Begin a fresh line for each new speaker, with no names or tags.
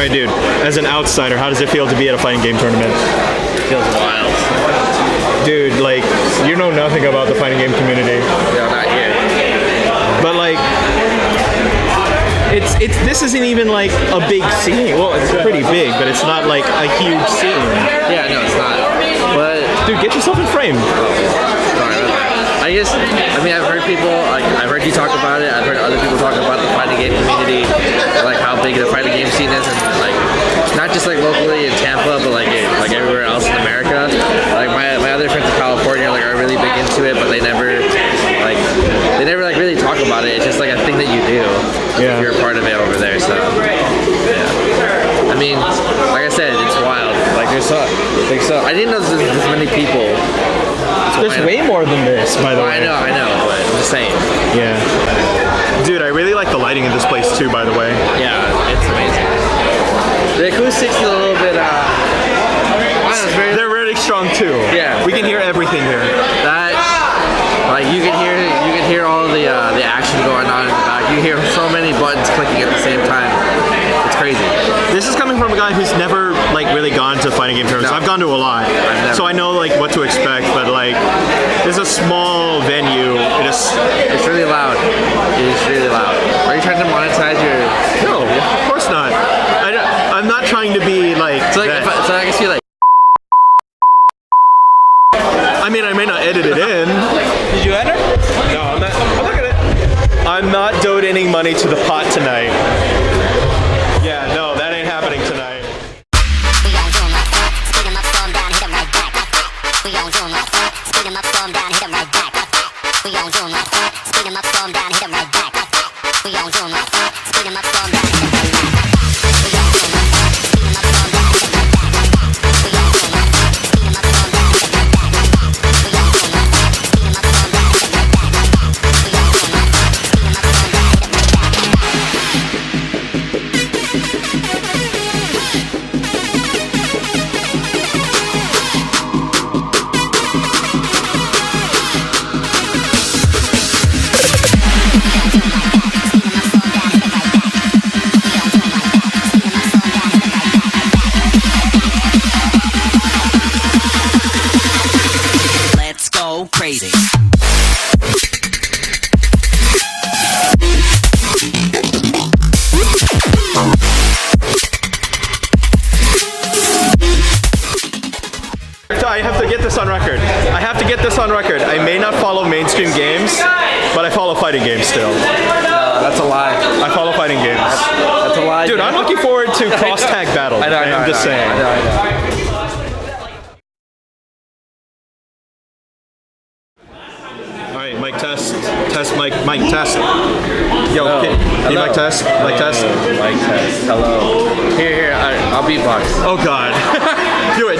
right, dude. As an outsider, how does it feel to be at a fighting game tournament?
It feels wild.
Dude, like, you know nothing about the fighting game community.
Yeah, not here.
But like, this isn't even like a big scene. Well, it's pretty big, but it's not like a huge scene.
Yeah, no, it's not. But
Dude, get yourself in frame.
sorry about that. I've heard people, like, I've heard you talk about it. I've heard other people talk about the fighting game community, like how big the fighting game scene is, and like not just like locally in Tampa, but like everywhere else in America. Like my other friends in California like are really big into it, but they never really talk about it. It's just like a thing that you do.
Yeah.
If you're a part of it over there. So yeah. I mean, like I said, it's wild. Like there's so I didn't know there's this many people.
There's way more than this, by the way.
I know, but I'm just saying.
Yeah. Dude, I really like the lighting in this place too, by the way.
Yeah, it's amazing. The acoustics is a little bit,
They're really strong too.
Yeah.
We can hear everything here.
that, like you can hear all the action going on in the back. You hear so many buttons clicking at the same time. It's crazy.
This is coming from a guy who's never like really gone to fighting game tournaments.
No.
I've gone to a lot,
never.
so I know like what to expect. But like, it's a small venue.
It's really loud. It's really loud. Are you trying to monetize your?
No, of course not. I'm not trying to be like.
So like,
that.
so I can see like.
I mean, I may not edit it in.
Did you enter?
No, I'm not. Look at it. I'm not donating money to the pot tonight. Yeah, no, that ain't happening tonight.
We gon' do 'em like that. Speed 'em up, slow 'em down, hit 'em right back. We gon' do 'em like that. Speed 'em up, slow 'em down, hit 'em right back. We gon' do 'em like that. Speed 'em up, slow 'em down, hit 'em right back. We gon' do 'em like that. Speed 'em up, slow 'em down, hit 'em right back. We gon' do 'em like that. Speed 'em up, slow 'em down, hit 'em right back. We gon' do 'em like that. Speed 'em up, slow 'em down, hit 'em right back. We gon' do 'em like that. Speed 'em up, slow 'em down, hit 'em right back. We gon' do 'em like that. Speed 'em up, slow 'em down, hit 'em right back.
Let's go crazy.
I have to get this on record. I have to get this on record. I may not follow mainstream games, but I follow fighting games still.
That's a lie.
I follow fighting games.
That's a lie.
Dude, I'm looking forward to cross tag battle.
I know.
I'm just saying.
I know.
All right, mic test. Test mic. Mic test. Yo,
Hello.
can you
Hello.
mic test? Mic test.
Mic test. Hello. Here. I'll beatbox.
Oh God. Do it.